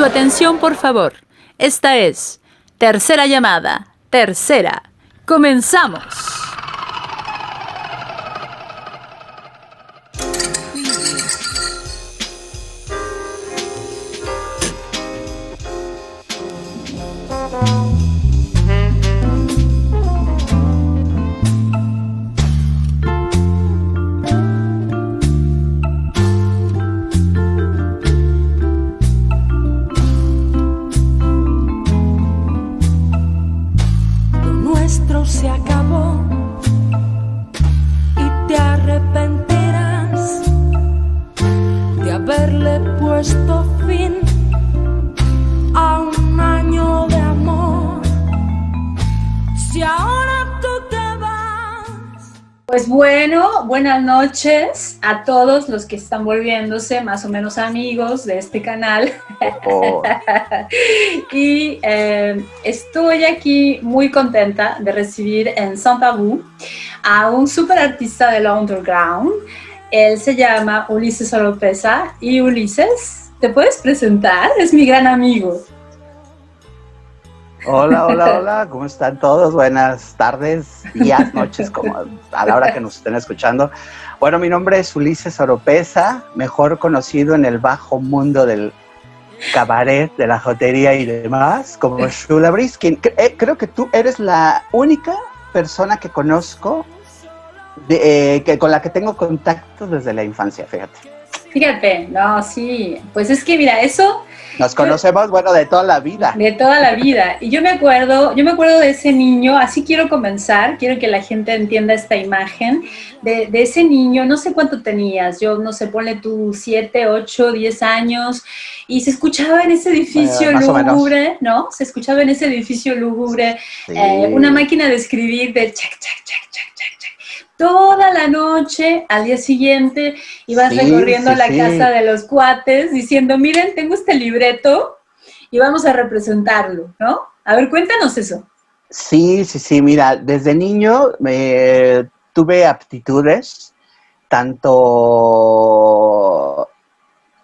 Su atención, por favor. Esta es tercera llamada. Tercera. Comenzamos. Se acabó y te arrepentirás de haberle puesto fin a un año de amor. Si ahora tú te vas. Pues bueno, buenas noches a todos los que están volviéndose más o menos amigos de este canal. Oh. Y estoy aquí muy contenta de recibir en Sans Tabou a un super artista del underground. Él se llama Ulises Oropeza. Y Ulises, ¿te puedes presentar? Es mi gran amigo. Hola, ¿cómo están todos? Buenas tardes, días, noches, como a la hora que nos estén escuchando. Bueno, mi nombre es Ulises Oropeza, mejor conocido en el bajo mundo del cabaret, de la jotería y demás, como Shula Briskin. Creo que tú eres la única persona que conozco con la que tengo contacto desde la infancia, fíjate. Fíjate, no, sí, pues es que mira, eso... Nos conocemos, bueno, de toda la vida. De toda la vida. Y yo me acuerdo de ese niño, así quiero comenzar, quiero que la gente entienda esta imagen, de ese niño, no sé cuánto tenías, yo no sé, ponle tú 7, 8, 10 años, y se escuchaba en ese edificio lúgubre, ¿no? Se escuchaba en ese edificio lúgubre, sí. Una máquina de escribir de chac, chac, chac, chac, chac, chac. Toda la noche, al día siguiente, ibas recorriendo la casa de los cuates diciendo, miren, tengo este libreto y vamos a representarlo, ¿no? A ver, cuéntanos eso. Sí, mira, desde niño tuve aptitudes, tanto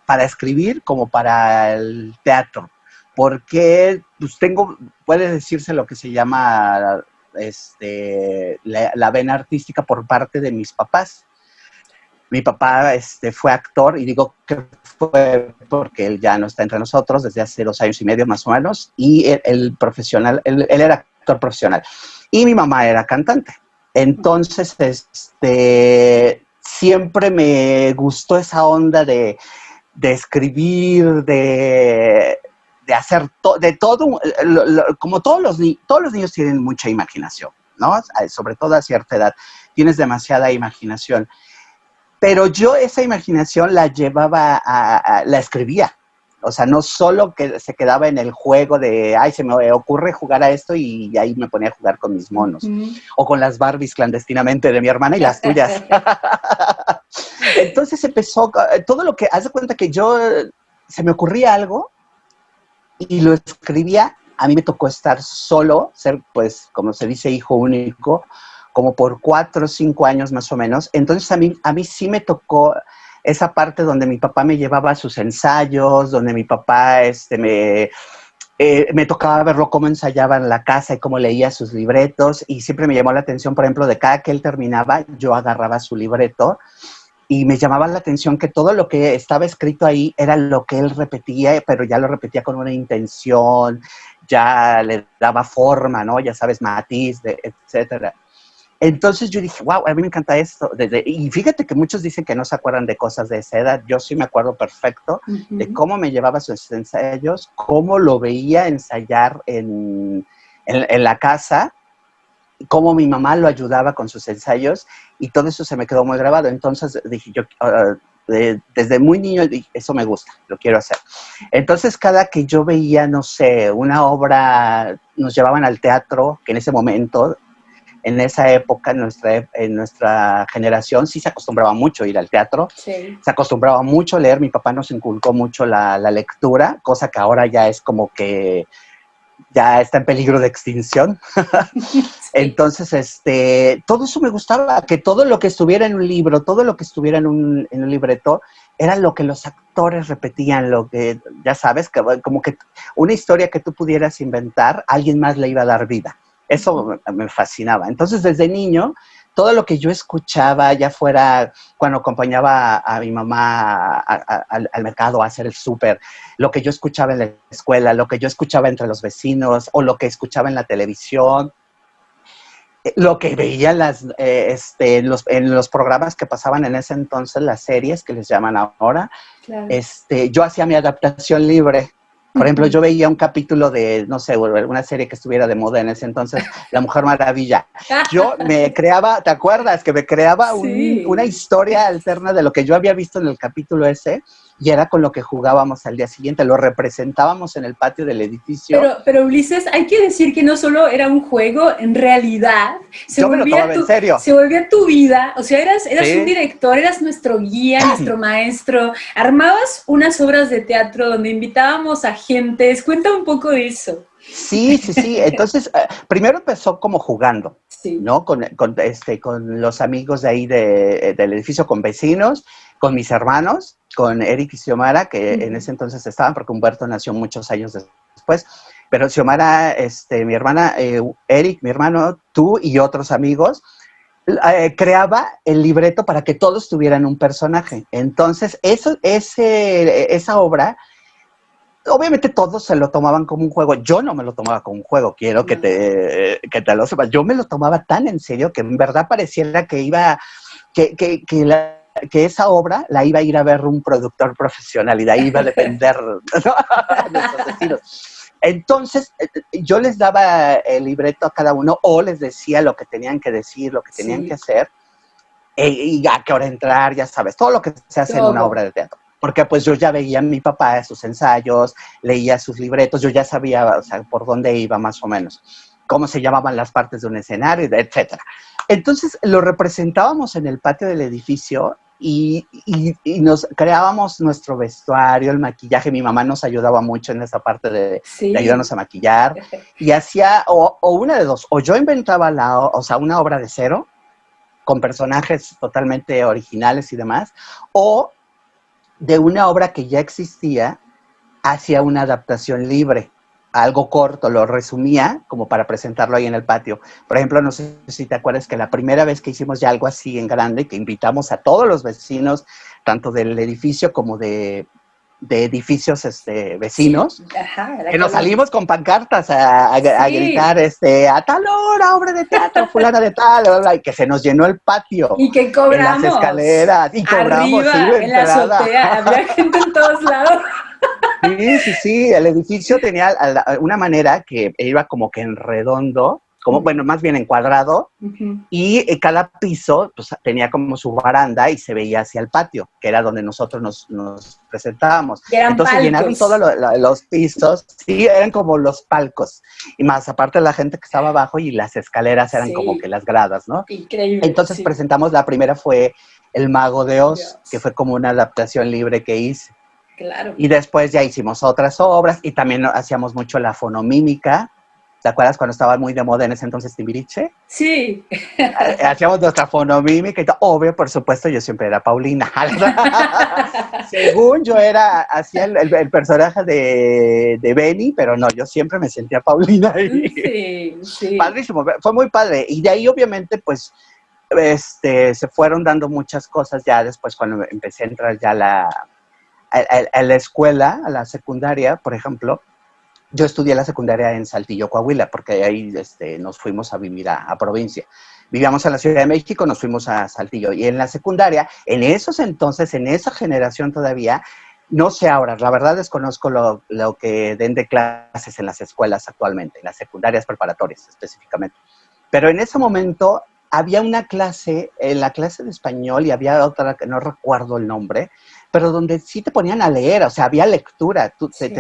para escribir como para el teatro, porque pues puede decirse lo que se llama... la vena artística por parte de mis papás. Mi papá fue actor, y digo que fue porque él ya no está entre nosotros desde hace 2 años y medio más o menos, y él era actor profesional, y mi mamá era cantante. Entonces, siempre me gustó esa onda de escribir, de hacer de todo, como todos los niños tienen mucha imaginación, ¿no? Sobre todo a cierta edad, tienes demasiada imaginación. Pero yo esa imaginación la llevaba la escribía. O sea, no solo que se quedaba en el juego de, se me ocurre jugar a esto, y ahí me ponía a jugar con mis monos. O con las Barbies clandestinamente de mi hermana y las tuyas. Entonces empezó todo lo que, haz de cuenta que se me ocurría algo, y lo escribía. A mí me tocó estar solo, ser, pues, como se dice, hijo único, como por 4 o 5 años más o menos. Entonces a mí sí me tocó esa parte donde mi papá me llevaba a sus ensayos, donde mi papá me tocaba verlo cómo ensayaba en la casa y cómo leía sus libretos, y siempre me llamó la atención, por ejemplo, de cada que él terminaba, yo agarraba su libreto, y me llamaba la atención que todo lo que estaba escrito ahí era lo que él repetía, pero ya lo repetía con una intención, ya le daba forma, ¿no? Ya sabes, matiz, etcétera. Entonces yo dije, wow, a mí me encanta esto. Y fíjate que muchos dicen que no se acuerdan de cosas de esa edad. Yo sí me acuerdo perfecto de cómo me llevaba a sus ensayos, cómo lo veía ensayar en la casa, cómo mi mamá lo ayudaba con sus ensayos, y todo eso se me quedó muy grabado. Entonces dije yo, desde muy niño dije, eso me gusta, lo quiero hacer. Entonces cada que yo veía, no sé, una obra, nos llevaban al teatro, que en ese momento, en esa época, en nuestra generación, sí se acostumbraba mucho a ir al teatro, se acostumbraba mucho a leer. Mi papá nos inculcó mucho la lectura, cosa que ahora ya es como que ya está en peligro de extinción. Sí. Entonces, todo eso me gustaba, que todo lo que estuviera en un libro, todo lo que estuviera en un libreto, era lo que los actores repetían, lo que, ya sabes, que, como que una historia que tú pudieras inventar, alguien más le iba a dar vida. Eso me fascinaba. Entonces, desde niño, todo lo que yo escuchaba, ya fuera cuando acompañaba a mi mamá al mercado a hacer el súper, lo que yo escuchaba en la escuela, lo que yo escuchaba entre los vecinos o lo que escuchaba en la televisión, lo que veía en los programas que pasaban en ese entonces, las series que les llaman ahora, Claro. yo hacía mi adaptación libre. Por ejemplo, yo veía un capítulo de, no sé, una serie que estuviera de moda en ese entonces, La Mujer Maravilla. Yo me creaba, ¿te acuerdas? Que me creaba Sí. una historia alterna de lo que yo había visto en el capítulo ese, y era con lo que jugábamos al día siguiente, lo representábamos en el patio del edificio. Pero Ulises, hay que decir que no solo era un juego, en realidad Yo me lo tomaba en serio. Se volvía tu vida, o sea, eras Sí. un director, eras nuestro guía, nuestro maestro, armabas unas obras de teatro donde invitábamos a gentes, cuenta un poco de eso. Sí. Entonces, primero empezó como jugando, Sí. ¿no? Con los amigos de ahí del edificio, con vecinos, con mis hermanos, con Eric y Xiomara, que en ese entonces estaban, porque Humberto nació muchos años después. Pero Xiomara, mi hermana, Eric, mi hermano, tú y otros amigos, creaba el libreto para que todos tuvieran un personaje. Entonces, esa obra, obviamente todos se lo tomaban como un juego. Yo no me lo tomaba como un juego, quiero que te lo sepas. Yo me lo tomaba tan en serio que en verdad pareciera que que esa obra la iba a ir a ver un productor profesional y de ahí iba a depender, ¿no? Nuestros destinos. Entonces, yo les daba el libreto a cada uno o les decía lo que tenían que decir, lo que tenían que hacer, y a qué hora entrar, ya sabes, todo lo que se hace en una obra de teatro. Porque pues yo ya veía a mi papá sus ensayos, leía sus libretos, yo ya sabía, o sea, por dónde iba más o menos, cómo se llamaban las partes de un escenario, etcétera. Entonces lo representábamos en el patio del edificio y nos creábamos nuestro vestuario, el maquillaje. Mi mamá nos ayudaba mucho en esa parte de ayudarnos a maquillar. Y hacía, o una de dos, o yo inventaba una obra de cero, con personajes totalmente originales y demás, o de una obra que ya existía, hacía una adaptación libre, algo corto, lo resumía como para presentarlo ahí en el patio. Por ejemplo, no sé si te acuerdas que la primera vez que hicimos ya algo así en grande, que invitamos a todos los vecinos, tanto del edificio como de edificios vecinos, que nos salimos con pancartas a gritar a tal hora, obra de teatro, fulana de tal, bla, bla, y que se nos llenó el patio. Y que cobramos. En las escaleras. Y cobramos. Arriba, en la azotea, había gente en todos lados. Sí, el edificio tenía una manera que iba como que en redondo, bueno, más bien en cuadrado, y cada piso pues, tenía como su baranda y se veía hacia el patio, que era donde nosotros nos presentábamos. Entonces palcos. Llenaron todos los pisos, sí, eran como los palcos, y más aparte la gente que estaba abajo y las escaleras eran como que las gradas, ¿no? Increíble. Entonces presentamos, la primera fue El Mago de Oz, que fue como una adaptación libre que hice. Claro. Y después ya hicimos otras obras y también hacíamos mucho la fonomímica. ¿Te acuerdas cuando estaba muy de moda en ese entonces Timbiriche? Sí. Hacíamos nuestra fonomímica y todo. Obvio, por supuesto, yo siempre era Paulina. Según yo hacía el personaje de Benny, pero no, yo siempre me sentía Paulina ahí. Sí. Padrísimo, fue muy padre. Y de ahí, obviamente, pues, se fueron dando muchas cosas ya después cuando empecé a entrar ya a la escuela, a la secundaria, por ejemplo. Yo estudié la secundaria en Saltillo, Coahuila, porque ahí nos fuimos a vivir a provincia. Vivíamos en la Ciudad de México, nos fuimos a Saltillo. Y en la secundaria, en esos entonces, en esa generación todavía, no sé ahora, la verdad desconozco lo que den de clases en las escuelas actualmente, en las secundarias preparatorias específicamente. Pero en ese momento había una clase, en la clase de español, y había otra que no recuerdo el nombre, pero donde sí te ponían a leer, o sea, había lectura, Sí.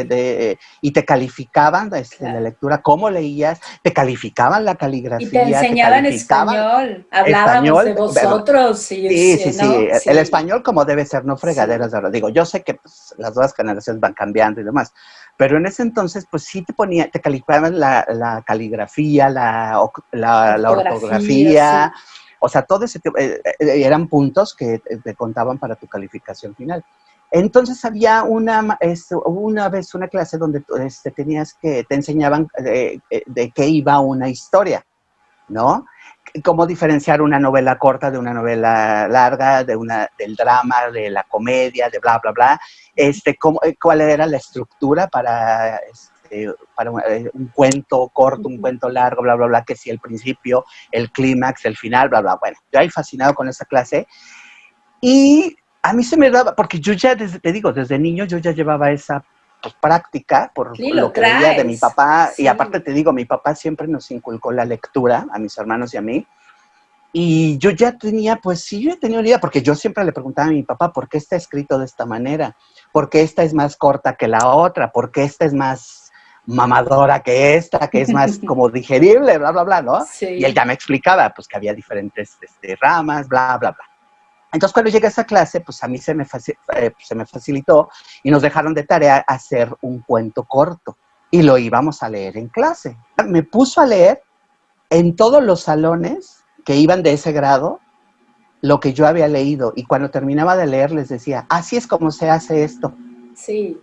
y te calificaban Claro. la lectura, cómo leías, te calificaban la Y te caligrafía, te enseñaban calificaban español, hablábamos de español, vosotros, y sí, sí, sí, ¿no? el Sí, español como debe ser, no sí. fregaderas de ahora. Digo, yo sé que pues, las nuevas generaciones van cambiando y demás, pero en ese entonces, pues sí te calificaban la caligrafía, la Ortografía, ortografía, sí. o sea, todo ese tipo, eran puntos que te contaban para tu calificación final. Entonces había una vez una clase donde te enseñaban de qué iba una historia, ¿no? Cómo diferenciar una novela corta de una novela larga, del drama, de la comedia, de bla, bla, bla. Cuál era la estructura para un cuento corto, un cuento largo, bla, bla, bla, que si el principio, el clímax, el final, bla, bla. Bueno, yo ahí fascinado con esa clase. Y a mí se me daba, porque yo ya, te digo, desde niño yo ya llevaba esa pues, práctica por Sí, lo lo que veía de mi traes. papá. Y aparte Sí. te digo, mi papá siempre nos inculcó la lectura, a mis hermanos y a mí. Y yo ya tenía, pues sí, yo ya tenía una idea, porque yo siempre le preguntaba a mi papá, ¿por qué está escrito de esta manera? ¿Por qué esta es más corta que la otra? ¿Por qué esta es más mamadora que esta, que es más como digerible, bla, bla, bla, ¿no? Y él Sí. ya me explicaba, pues que había diferentes ramas, bla, bla, bla. Entonces, cuando llegué a esa clase, pues a mí se me facilitó y nos dejaron de tarea hacer un cuento corto y lo íbamos a leer en clase. Me puso a leer en todos los salones que iban de ese grado lo que yo había leído y cuando terminaba de leer les decía, así es como se hace esto, Sí.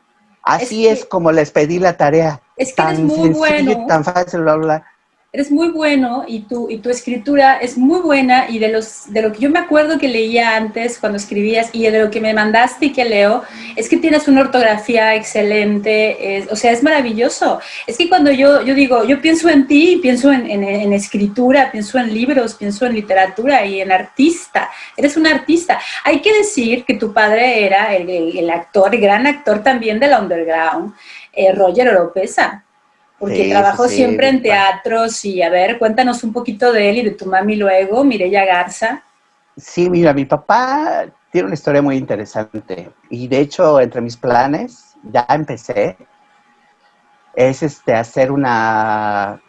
Es así es que, como les pedí la tarea, es que eres tan muy sencillo y bueno. tan fácil, bla, bla, bla. Eres muy bueno y tu escritura es muy buena y de lo que yo me acuerdo que leía antes cuando escribías y de lo que me mandaste y que leo, es que tienes una ortografía excelente, o sea, es maravilloso. Es que cuando yo digo, yo pienso en ti, pienso en escritura, pienso en libros, pienso en literatura y en artista. Eres un artista. Hay que decir que tu padre era el actor, el gran actor también de la underground, Roger Oropesa, porque Sí, sí, trabajó sí. siempre en teatros y a ver, cuéntanos un poquito de él y de tu mami luego, Mireya Garza. Sí, mira, mi papá tiene una historia muy interesante y de hecho entre mis planes, ya empecé, es hacer una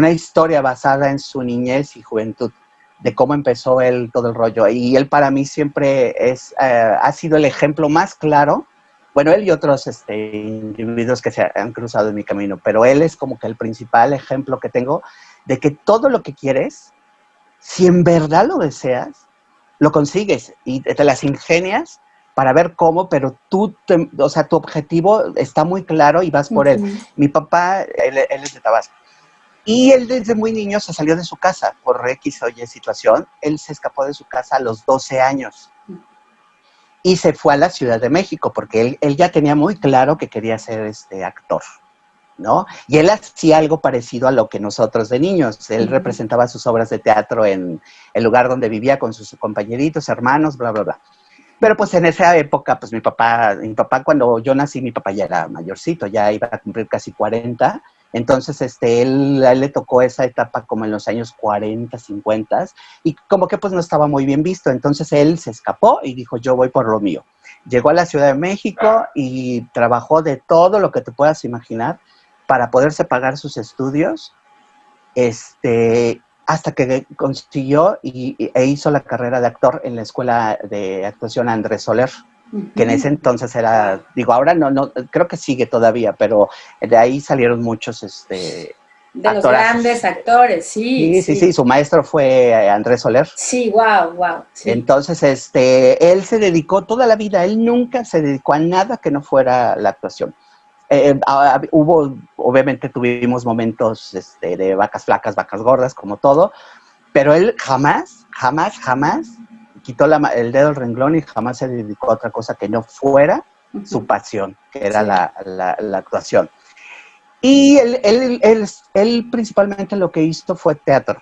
historia basada en su niñez y juventud, de cómo empezó él todo el rollo. Y él para mí siempre ha sido el ejemplo más claro. Bueno, él y otros individuos que se han cruzado en mi camino, pero él es como que el principal ejemplo que tengo de que todo lo que quieres, si en verdad lo deseas, lo consigues y te las ingenias para ver cómo, pero o sea, tu objetivo está muy claro y vas por él. Uh-huh. Mi papá, él es de Tabasco, y él desde muy niño se salió de su casa por X o Y situación. Él se escapó de su casa a los 12 años y se fue a la Ciudad de México porque él ya tenía muy claro que quería ser actor, ¿no? Y él hacía algo parecido a lo que nosotros de niños. Él representaba sus obras de teatro en el lugar donde vivía con sus compañeritos, hermanos, bla, bla, bla. Pero pues en esa época, pues mi papá cuando yo nací, mi papá ya era mayorcito, ya iba a cumplir casi 40. Entonces, a él le tocó esa etapa como en los años 40, 50, y como que pues no estaba muy bien visto. Entonces él se escapó y dijo, yo voy por lo mío. Llegó a la Ciudad de México y trabajó de todo lo que te puedas imaginar para poderse pagar sus estudios, hasta que consiguió e hizo la carrera de actor en la Escuela de Actuación Andrés Soler, que en ese entonces era, digo, ahora no, creo que sigue todavía, pero de ahí salieron muchos De los grandes actorazos. actores, sí, Sí, sí, sí, sí. su maestro fue Andrés Soler. Sí, wow, wow, sí. Entonces, él se dedicó toda la vida, él nunca se dedicó a nada que no fuera la actuación. Obviamente tuvimos momentos de vacas flacas, vacas gordas, como todo, pero él jamás, jamás, jamás quitó el dedo del renglón y jamás se dedicó a otra cosa que no fuera su pasión, que era Sí. la actuación. Y él principalmente lo que hizo fue teatro.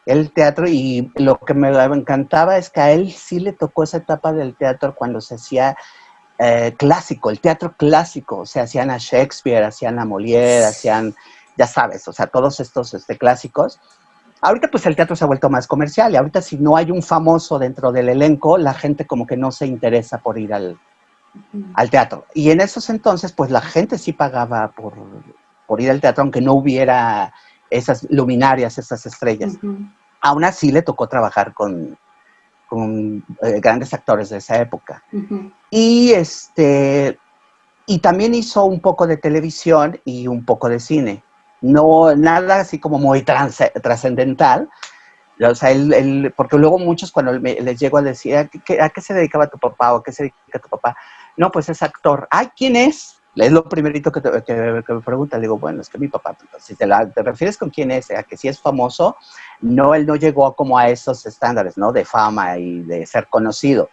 El teatro, y lo que me encantaba es que a él sí le tocó esa etapa del teatro cuando se hacía clásico, el teatro clásico, o sea, hacían a Shakespeare, hacían a Molière, hacían, ya sabes, o sea, todos estos clásicos. Ahorita pues el teatro se ha vuelto más comercial y ahorita si no hay un famoso dentro del elenco, la gente como que no se interesa por ir al teatro. Y en esos entonces, pues la gente sí pagaba por ir al teatro, aunque no hubiera esas luminarias, esas estrellas. Aún así le tocó trabajar con grandes actores de esa época. Y y también hizo un poco de televisión y un poco de cine. No, nada así como muy trascendental. O sea, porque luego muchos cuando les llego a decir, ¿a qué se dedicaba tu papá o a qué se dedica tu papá? No, pues es actor. Ay, ¿quién es? Es lo primerito que me pregunta. Le digo, bueno, es que mi papá, si te refieres con quién es, a que si es famoso, no, él no llegó como a esos estándares, ¿no? De fama y de ser conocido.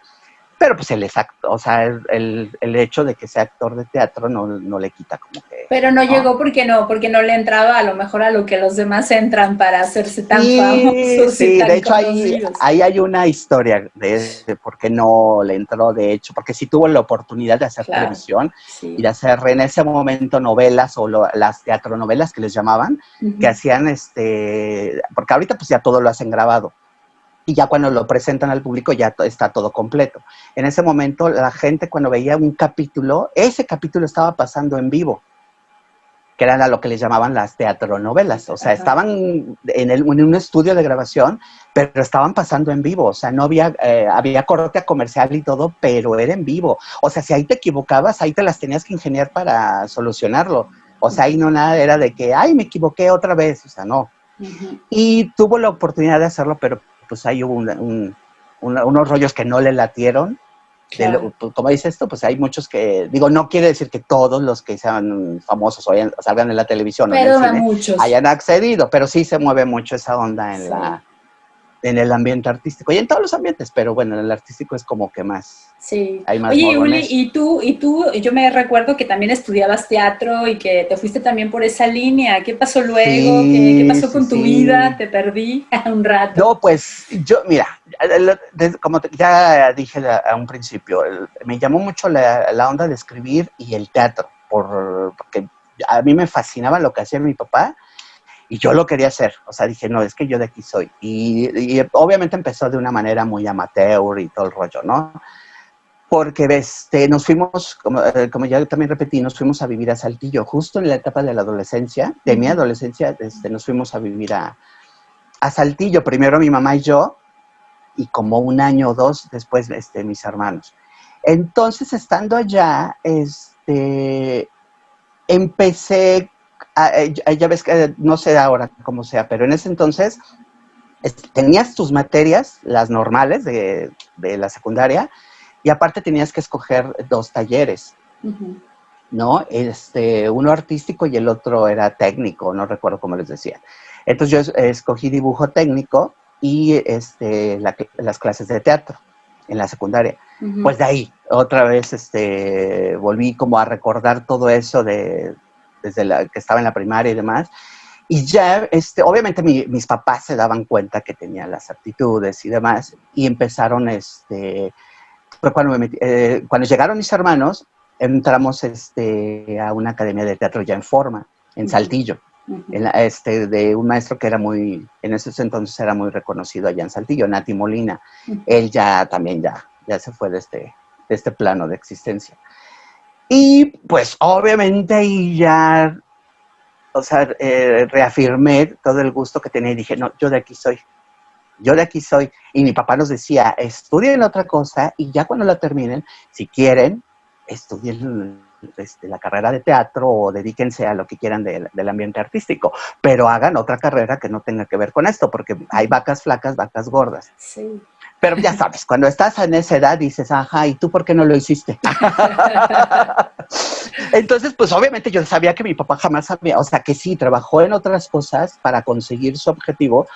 Pero pues él es actor, o sea, el hecho de que sea actor de teatro no le quita como que... Pero no llegó porque no le entraba a lo mejor a lo que los demás entran para hacerse tan famosos y Sí, tan de hecho conocidos. ahí hay una historia de por qué no le entró, de hecho, porque sí tuvo la oportunidad de hacer televisión y de hacer en ese momento novelas o las teatronovelas que les llamaban, que hacían porque ahorita pues ya todo lo hacen grabado. Y ya cuando lo presentan al público ya está todo completo. En ese momento la gente cuando veía un capítulo, ese capítulo estaba pasando en vivo, que eran lo que les llamaban las teatronovelas. O sea, estaban en un estudio de grabación, pero estaban pasando en vivo. O sea, no había corte comercial y todo, pero era en vivo. O sea, si ahí te equivocabas, ahí te las tenías que ingeniar para solucionarlo. O sea, ahí no nada era de que, ay, me equivoqué otra vez. O sea, no. Y tuvo la oportunidad de hacerlo, pero pues ahí hubo unos rollos que no le latieron. Claro. Como dice esto, pues hay muchos que, digo, no quiere decir que todos los que sean famosos o salgan en la televisión pero o en el cine muchos hayan accedido, pero sí se mueve mucho esa onda en el ambiente artístico y en todos los ambientes, pero bueno, en el artístico es como que más. Sí. Hay más Oye, morbones. Uli, y tú, yo me recuerdo que también estudiabas teatro y que te fuiste también por esa línea. ¿Qué pasó luego? Sí, ¿Qué pasó con tu vida? ¿Te perdí un rato? No, pues yo, mira, como ya dije a un principio, me llamó mucho la onda de escribir y el teatro, porque a mí me fascinaba lo que hacía mi papá y yo lo quería hacer. O sea, dije, no, es que yo de aquí soy. Y obviamente empezó de una manera muy amateur y todo el rollo, ¿no? Porque nos fuimos, como ya también repetí, nos fuimos a vivir a Saltillo, justo en la etapa de la adolescencia, de mi adolescencia, nos fuimos a vivir a Saltillo, primero mi mamá y yo, y como un año o dos después mis hermanos. Entonces, estando allá, empecé, ya ves que no sé ahora cómo sea, pero en ese entonces tenías tus materias, las normales de la secundaria, y aparte tenías que escoger 2 talleres, ¿no? Uno artístico y el otro era técnico, no recuerdo cómo les decía. Entonces yo escogí dibujo técnico y las clases de teatro en la secundaria. Pues de ahí, otra vez volví como a recordar todo eso desde que estaba en la primaria y demás. Y ya, obviamente mis papás se daban cuenta que tenía las aptitudes y demás, y empezaron, fue cuando llegaron mis hermanos, entramos a una academia de teatro ya en forma, en Saltillo, de un maestro que era en esos entonces era muy reconocido allá en Saltillo, Nati Molina. Él también se fue de este plano de existencia. Y pues obviamente ahí ya, o sea, reafirmé todo el gusto que tenía y dije, no, yo de aquí soy. Y mi papá nos decía, estudien otra cosa y ya cuando la terminen, si quieren, estudien la carrera de teatro o dedíquense a lo que quieran del ambiente artístico, pero hagan otra carrera que no tenga que ver con esto, porque hay vacas flacas, vacas gordas. Sí. Pero ya sabes, cuando estás en esa edad dices, ajá, ¿y tú por qué no lo hiciste? Entonces, pues obviamente yo sabía que mi papá jamás sabía, o sea, que sí, trabajó en otras cosas para conseguir su objetivo,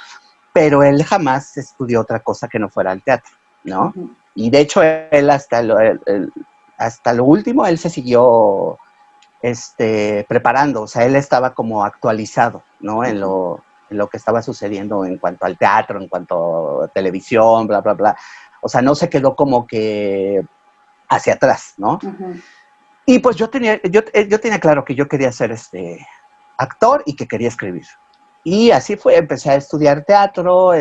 pero él jamás estudió otra cosa que no fuera el teatro, ¿no? Y de hecho, él hasta lo último, él se siguió preparando, o sea, él estaba como actualizado, ¿no? En lo que estaba sucediendo en cuanto al teatro, en cuanto a televisión, bla, bla, bla. O sea, no se quedó como que hacia atrás, ¿no? Y pues yo tenía claro que yo quería ser actor y que quería escribir. Y así fue, empecé a estudiar teatro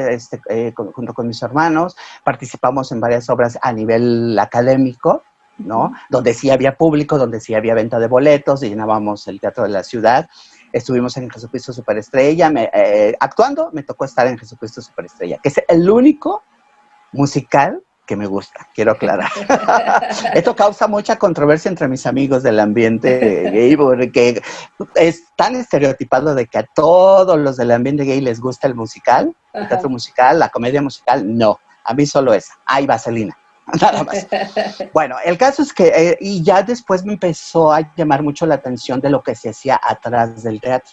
junto con mis hermanos, participamos en varias obras a nivel académico, ¿no? Donde sí había público, donde sí había venta de boletos, y llenábamos el Teatro de la Ciudad. Estuvimos en Jesucristo Superestrella, actuando, me tocó estar en Jesucristo Superestrella, que es el único musical que me gusta, quiero aclarar. Esto causa mucha controversia entre mis amigos del ambiente gay, porque es tan estereotipado de que a todos los del ambiente gay les gusta el musical, el teatro musical, la comedia musical. No, a mí solo esa. Ay, Vaselina, nada más. Bueno, el caso es que, y ya después me empezó a llamar mucho la atención de lo que se hacía atrás del teatro.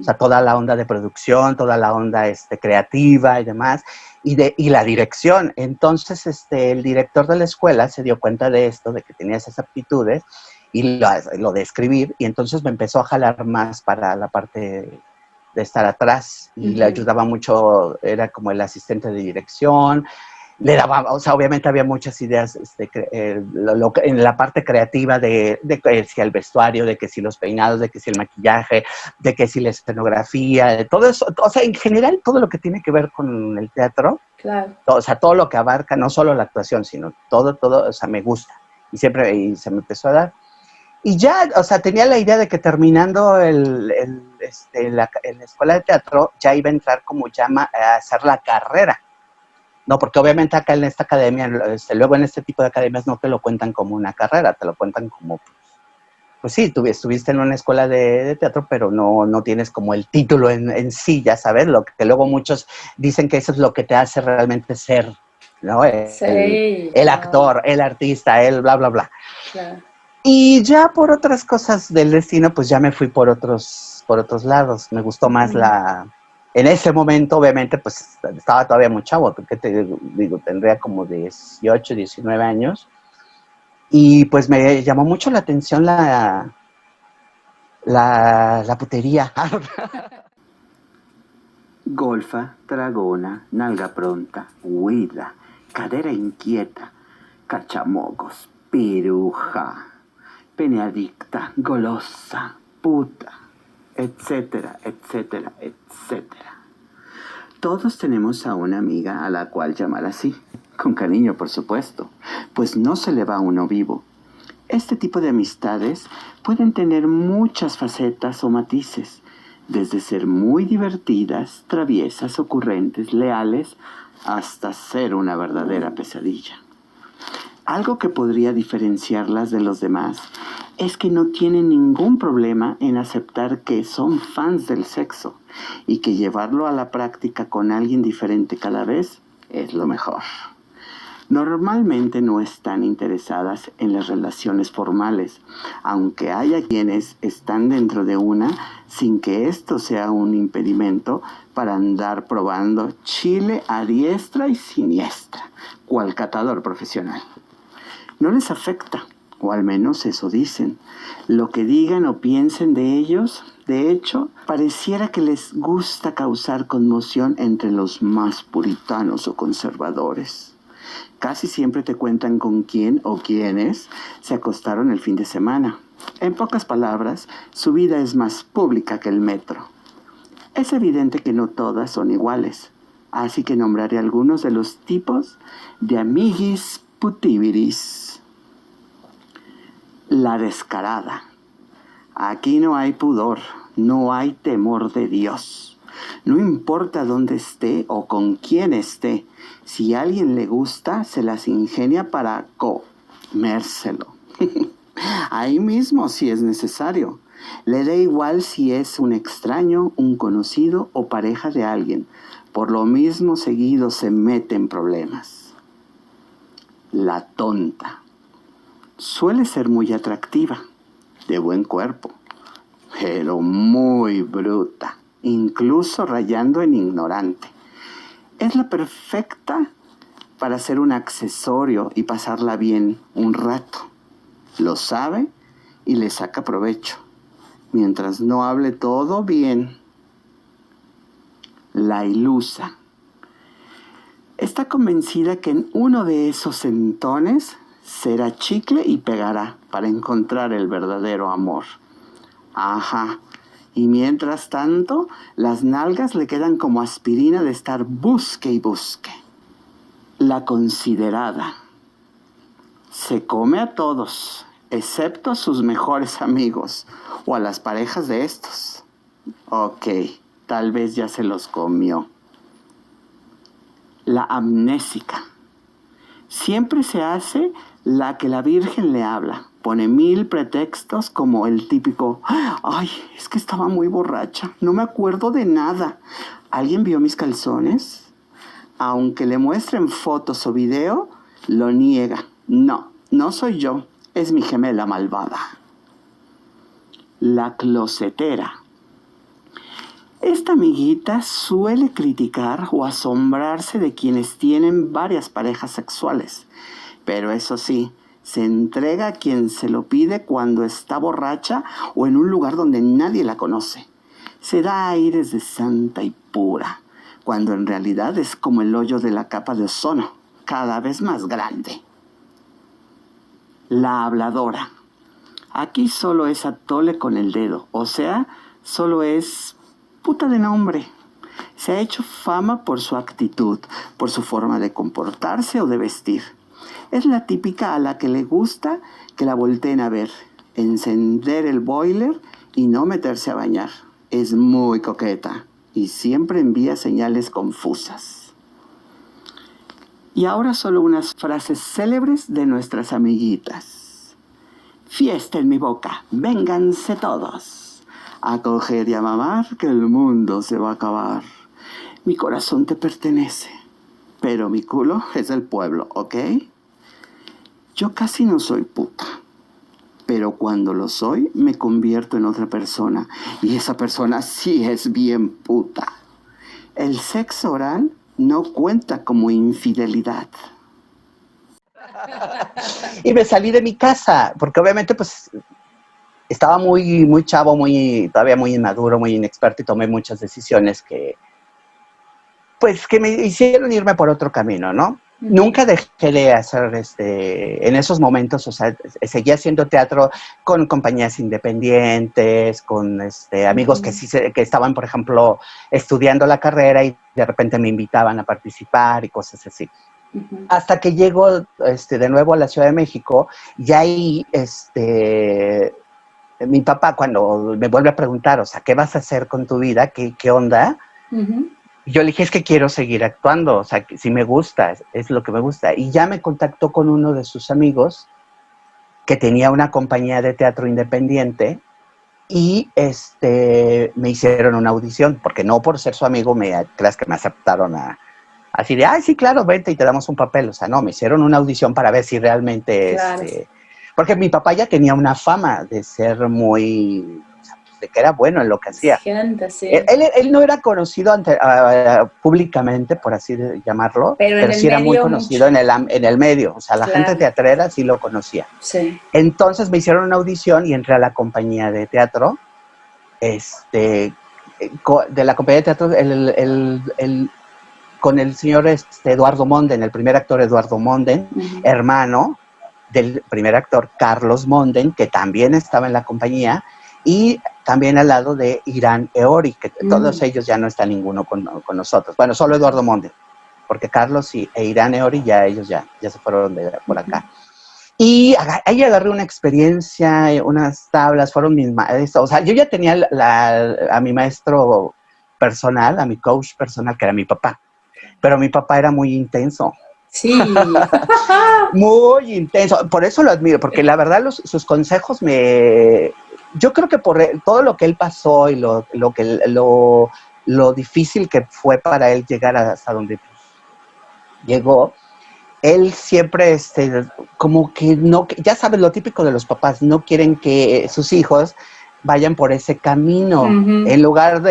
O sea, toda la onda de producción, toda la onda creativa y demás, y la dirección. Entonces, el director de la escuela se dio cuenta de esto, de que tenía esas aptitudes, y lo de escribir, y entonces me empezó a jalar más para la parte de estar atrás, y le ayudaba mucho, era como el asistente de dirección, le daba, o sea, obviamente había muchas ideas en la parte creativa de que si el vestuario, de que si los peinados, de que si el maquillaje, de que si la escenografía, de todo eso, o sea, en general todo lo que tiene que ver con el teatro, claro. O sea, todo lo que abarca, no solo la actuación, sino todo, o sea, me gusta, y se me empezó a dar. Y ya, o sea, tenía la idea de que terminando la escuela de teatro, ya iba a entrar como llama a hacer la carrera. No, porque obviamente acá en esta academia, luego en este tipo de academias no te lo cuentan como una carrera, te lo cuentan como, pues sí, estuviste en una escuela de teatro, pero no tienes como el título en sí, ya sabes, lo que luego muchos dicen que eso es lo que te hace realmente ser, ¿no? El actor, el artista, el bla, bla, bla. Claro. Y ya por otras cosas del destino, pues ya me fui por otros lados. Me gustó más en ese momento, obviamente, pues estaba todavía muy chavo, porque te digo, tendría como 18, 19 años. Y pues me llamó mucho la atención la putería. Golfa, dragona, nalga pronta, huida, cadera inquieta, cachamogos, piruja, peneadicta, golosa, puta, etcétera, etcétera, etcétera. Todos tenemos a una amiga a la cual llamar así, con cariño, por supuesto, pues no se le va a uno vivo. Este tipo de amistades pueden tener muchas facetas o matices, desde ser muy divertidas, traviesas, ocurrentes, leales, hasta ser una verdadera pesadilla. Algo que podría diferenciarlas de los demás es que no tienen ningún problema en aceptar que son fans del sexo y que llevarlo a la práctica con alguien diferente cada vez es lo mejor. Normalmente no están interesadas en las relaciones formales, aunque haya quienes están dentro de una sin que esto sea un impedimento para andar probando chile a diestra y siniestra, cual catador profesional. No les afecta, o al menos eso dicen. Lo que digan o piensen de ellos, de hecho, pareciera que les gusta causar conmoción entre los más puritanos o conservadores. Casi siempre te cuentan con quién o quiénes se acostaron el fin de semana. En pocas palabras, su vida es más pública que el metro. Es evidente que no todas son iguales, así que nombraré algunos de los tipos de amiguis putiviris. La descarada. Aquí no hay pudor, no hay temor de Dios. No importa dónde esté o con quién esté, si a alguien le gusta, se las ingenia para comérselo. Ahí mismo si es necesario. Le da igual si es un extraño, un conocido o pareja de alguien. Por lo mismo seguido se mete en problemas. La tonta. Suele ser muy atractiva, de buen cuerpo, pero muy bruta, incluso rayando en ignorante. Es la perfecta para ser un accesorio y pasarla bien un rato. Lo sabe y le saca provecho, mientras no hable todo bien. La ilusa. Está convencida que en uno de esos sentones será chicle y pegará para encontrar el verdadero amor. Ajá. Y mientras tanto, las nalgas le quedan como aspirina de estar busque y busque. La considerada. Se come a todos, excepto a sus mejores amigos o a las parejas de estos. Ok, tal vez ya se los comió. La amnésica. Siempre se hace la que la Virgen le habla. Pone 1000 pretextos como el típico, ay, es que estaba muy borracha, no me acuerdo de nada. ¿Alguien vio mis calzones? Aunque le muestren fotos o video, lo niega. No, no soy yo, es mi gemela malvada. La closetera. Esta amiguita suele criticar o asombrarse de quienes tienen varias parejas sexuales, pero eso sí, se entrega a quien se lo pide cuando está borracha o en un lugar donde nadie la conoce. Se da aires de santa y pura, cuando en realidad es como el hoyo de la capa de ozono, cada vez más grande. La habladora. Aquí solo es atole con el dedo, o sea, solo es puta de nombre. Se ha hecho fama por su actitud, por su forma de comportarse o de vestir. Es la típica a la que le gusta que la volteen a ver, encender el boiler y no meterse a bañar. Es muy coqueta y siempre envía señales confusas. Y ahora solo unas frases célebres de nuestras amiguitas. Fiesta en mi boca, vénganse todos. A coger y a mamar que el mundo se va a acabar. Mi corazón te pertenece, pero mi culo es del pueblo, ¿ok? Yo casi no soy puta, pero cuando lo soy me convierto en otra persona y esa persona sí es bien puta. El sexo oral no cuenta como infidelidad. Y me salí de mi casa, porque obviamente pues estaba muy chavo, todavía muy inmaduro, muy inexperto y tomé muchas decisiones que me hicieron irme por otro camino, ¿no? Nunca dejé de hacer, en esos momentos, o sea, seguía haciendo teatro con compañías independientes, con amigos que estaban, por ejemplo, estudiando la carrera y de repente me invitaban a participar y cosas así. Hasta que llego de nuevo a la Ciudad de México y ahí mi papá cuando me vuelve a preguntar, o sea, ¿qué vas a hacer con tu vida? ¿Qué onda? Yo le dije, es que quiero seguir actuando, o sea, que si me gusta, es lo que me gusta. Y ya me contactó con uno de sus amigos que tenía una compañía de teatro independiente y me hicieron una audición, porque no por ser su amigo creas que me aceptaron así de, ay, sí, claro, vente y te damos un papel. O sea, no, me hicieron una audición para ver si realmente Claro. porque mi papá ya tenía una fama de ser muy, o sea, de que era bueno en lo que hacía. Gente, sí. Él no era conocido públicamente, por así llamarlo, pero sí era muy conocido en el medio. O sea, la gente teatrera sí lo conocía. Sí. Entonces me hicieron una audición y entré a la compañía de teatro. De la compañía de teatro, con el señor Eduardo Monden, el primer actor Eduardo Monden, hermano del primer actor Carlos Monden, que también estaba en la compañía, y también al lado de Irán Eori, que todos ellos ya no están ninguno con nosotros. Bueno, solo Eduardo Monden, porque Carlos e Irán Eori ellos ya se fueron por acá. Y ahí agarré una experiencia, unas tablas, fueron mis maestros. O sea, yo ya tenía a mi maestro personal, a mi coach personal, que era mi papá. Pero mi papá era muy intenso. Sí. Muy intenso. Por eso lo admiro, porque la verdad sus consejos yo creo que por todo lo que él pasó y lo difícil que fue para él llegar hasta donde llegó, él siempre, como que no, ya sabes, lo típico de los papás, no quieren que sus hijos vayan por ese camino, en lugar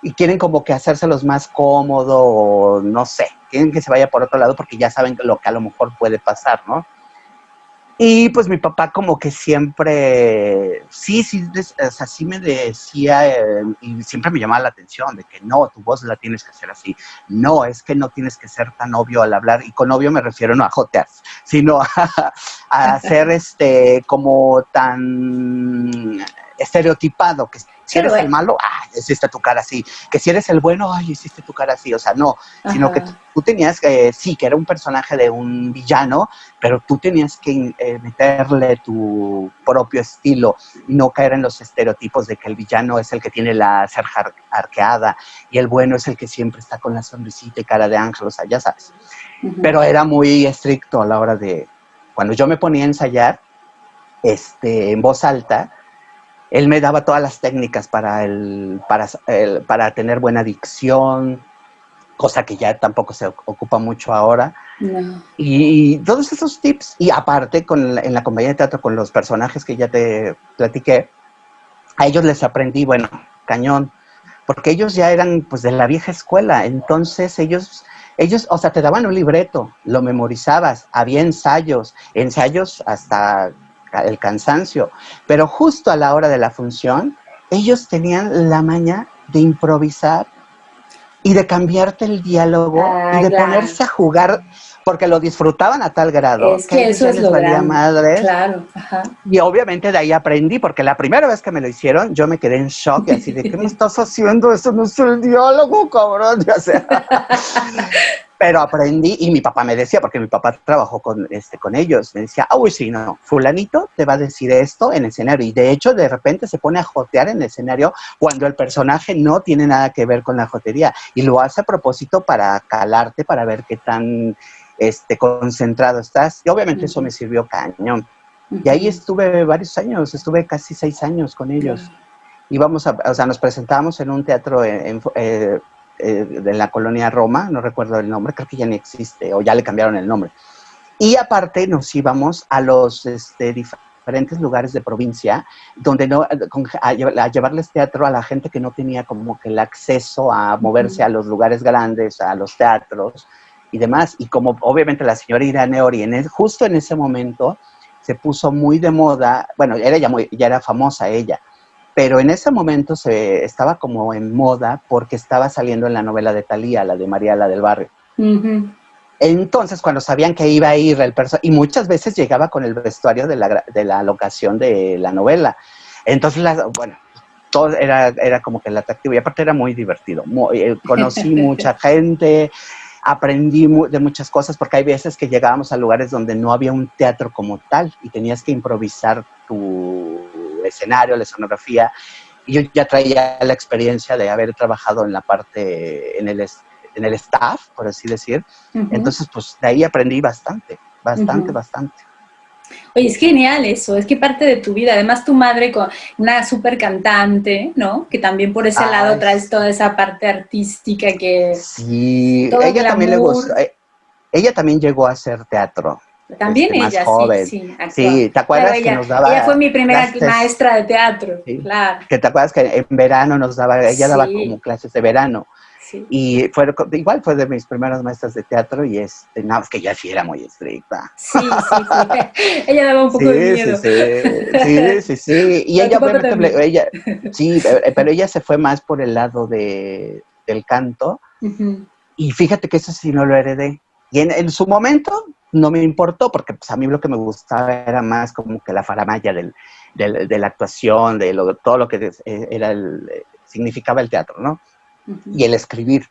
y quieren como que hacérselos más cómodo, o no sé, quieren que se vaya por otro lado porque ya saben lo que a lo mejor puede pasar, ¿no? Y pues mi papá como que siempre, sí me decía, y siempre me llamaba la atención, de que no, tu voz la tienes que hacer así, no, es que no tienes que ser tan obvio al hablar, y con obvio me refiero no a jotear, sino a ser como tan estereotipado, que si eres el malo, hiciste tu cara así, que si eres el bueno, ay, hiciste tu cara así, o sea, no, sino que tú tenías que, sí, que era un personaje de un villano, pero tú tenías que meterle tu propio estilo, no caer en los estereotipos de que el villano es el que tiene la ceja arqueada y el bueno es el que siempre está con la sonrisita y cara de ángel, o sea, ya sabes. Pero era muy estricto a la hora de, cuando yo me ponía a ensayar en voz alta, él me daba todas las técnicas para tener buena dicción, cosa que ya tampoco se ocupa mucho ahora. No. Y todos esos tips, y aparte en la compañía de teatro con los personajes que ya te platiqué, a ellos les aprendí, bueno, cañón, porque ellos ya eran pues de la vieja escuela, entonces ellos, o sea, te daban un libreto, lo memorizabas, había ensayos hasta el cansancio, pero justo a la hora de la función, ellos tenían la maña de improvisar y de cambiarte el diálogo y de ponerse a jugar, porque lo disfrutaban a tal grado es que eso ya es les lo valía grande. madres. Claro, ajá. Y obviamente de ahí aprendí, porque la primera vez que me lo hicieron, yo me quedé en shock, y así de, ¿qué me estás haciendo? Eso no es el diálogo, cabrón. O sea, pero aprendí, y mi papá me decía, porque mi papá trabajó con ellos, me decía, uy, sí, no, fulanito te va a decir esto en el escenario, y de hecho de repente se pone a jotear en el escenario cuando el personaje no tiene nada que ver con la jotería, y lo hace a propósito para calarte, para ver qué tan concentrado estás, y obviamente eso me sirvió cañón. Y ahí estuve varios años, estuve casi 6 años con ellos. Íbamos o sea, nos presentábamos en un teatro de la colonia Roma, no recuerdo el nombre, creo que ya ni existe, o ya le cambiaron el nombre. Y aparte nos íbamos a los diferentes lugares de provincia, donde a llevarles teatro a la gente que no tenía como que el acceso a moverse a los lugares grandes, a los teatros y demás. Y como obviamente la señora Irene Ori, justo en ese momento, se puso muy de moda, bueno, ya era famosa ella, pero en ese momento estaba como en moda porque estaba saliendo en la novela de Thalía, la de María la del Barrio. Entonces, cuando sabían que iba a ir el personaje, y muchas veces llegaba con el vestuario de la locación de la novela, entonces, bueno, todo era como que el atractivo, y aparte era muy divertido, conocí mucha gente, aprendí de muchas cosas, porque hay veces que llegábamos a lugares donde no había un teatro como tal y tenías que improvisar tu escenario, la escenografía, y yo ya traía la experiencia de haber trabajado en la parte, en el staff, por así decir. Entonces, pues de ahí aprendí bastante. Oye, es genial eso, es que parte de tu vida, además tu madre con una súper cantante, ¿no? Que también por ese lado traes toda esa parte artística que... Sí, ella también le gustó, ella también llegó a hacer teatro. También más ella, joven. sí, Sí, ¿te acuerdas que nos daba? Ella fue mi primera maestra de teatro, sí, claro. Que te acuerdas que en verano nos daba, ella daba como clases de verano. Sí. Y igual fue de mis primeras maestras de teatro, y no, es que ella sí era muy estricta. Sí. Ella daba un poco de miedo. Sí. Y ella obviamente, pero ella se fue más por el lado del canto. Y fíjate que eso sí no lo heredé. Y en su momento no me importó, porque pues, a mí lo que me gustaba era más como que la faramalla de la actuación, todo lo que significaba el teatro, ¿no? Y el escribir.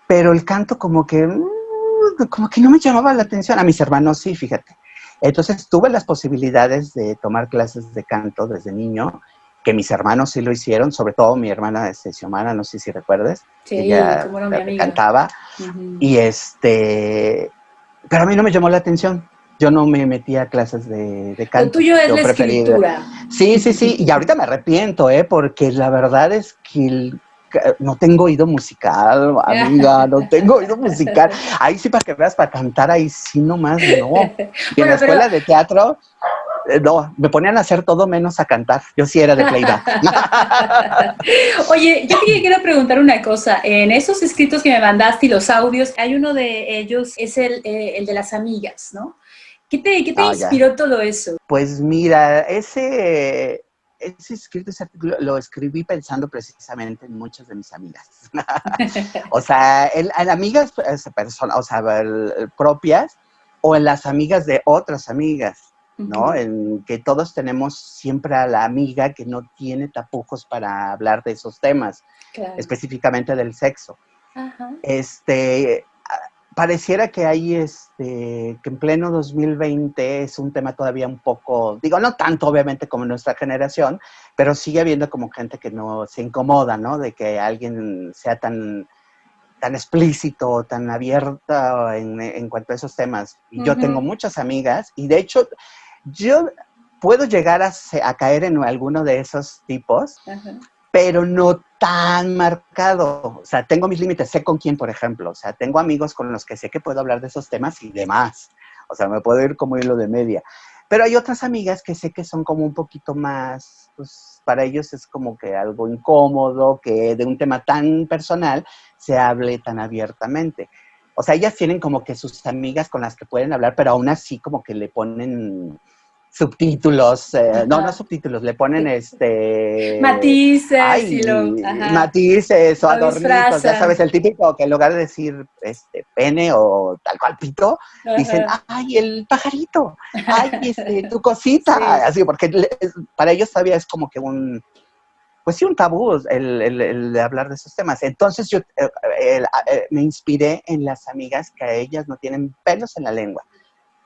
Pero el canto como que no me llamaba la atención. A mis hermanos sí, fíjate. Entonces tuve las posibilidades de tomar clases de canto desde niño, que mis hermanos sí lo hicieron, sobre todo mi hermana Xiomara, no sé si recuerdes. Sí, ella como no, mi amiga. Cantaba. Y pero a mí no me llamó la atención. Yo no me metí a clases de canto. Lo tuyo es la escritura. Sí. Y ahorita me arrepiento, porque la verdad es que no tengo oído musical, amiga, no tengo oído musical. Ahí sí, para que veas, para cantar, ahí sí nomás no. Y en la escuela de teatro, no, me ponían a hacer todo menos a cantar. Yo sí era de playback. Oye, yo te quiero preguntar una cosa. En esos escritos que me mandaste y los audios, hay uno de ellos, es el de las amigas, ¿no? ¿Qué te inspiró todo eso? Pues mira, ese escrito, ese artículo, lo escribí pensando precisamente en muchas de mis amigas. O sea, en amigas propias, o en las amigas de otras amigas. ¿no? En que todos tenemos siempre a la amiga que no tiene tapujos para hablar de esos temas, Claro. específicamente del sexo. Ajá. Pareciera que hay, que en pleno 2020 es un tema todavía un poco, digo, no tanto obviamente como nuestra generación, pero sigue habiendo como gente que no se incomoda, ¿no? De que alguien sea tan explícito, tan abierta en cuanto a esos temas. Y yo tengo muchas amigas y de hecho yo puedo llegar a caer en alguno de esos tipos, pero no tan marcado. O sea, tengo mis límites, sé con quién, por ejemplo. O sea, tengo amigos con los que sé que puedo hablar de esos temas y demás. O sea, me puedo ir como hilo de media. Pero hay otras amigas que sé que son como un poquito más, pues para ellos es como que algo incómodo, que de un tema tan personal se hable tan abiertamente. O sea, ellas tienen como que sus amigas con las que pueden hablar, pero aún así como que le ponen subtítulos, no subtítulos, le ponen matices matices o lo adornitos, disfrazan. ya sabes, el típico que en lugar de decir pene o tal cual pito, dicen, ay, el pajarito, ay, tu cosita, Sí. así, porque para ellos todavía es como que pues sí, un tabú el de hablar de esos temas. Entonces yo me inspiré en las amigas que a ellas no tienen pelos en la lengua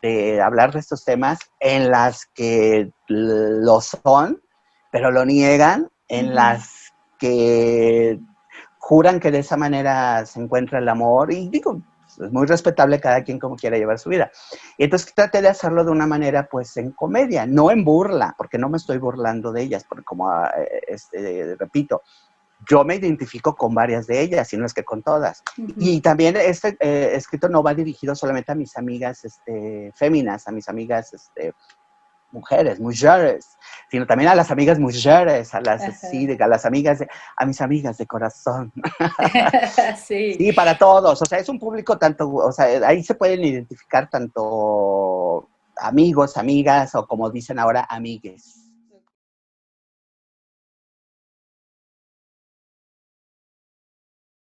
de hablar de estos temas, en las que lo son, pero lo niegan, en las que juran que de esa manera se encuentra el amor, y digo, es muy respetable cada quien como quiera llevar su vida. Y entonces traté de hacerlo de una manera, pues, en comedia, no en burla, porque no me estoy burlando de ellas, porque como, repito, yo me identifico con varias de ellas, si no es que con todas. Y también este escrito no va dirigido solamente a mis amigas féminas, a mis amigas mujeres, sino también a las amigas mujeres, a las amigas, a mis amigas de corazón. Sí. Sí, para todos. O sea, es un público tanto, o sea, ahí se pueden identificar tanto amigos, amigas, o como dicen ahora, amigues.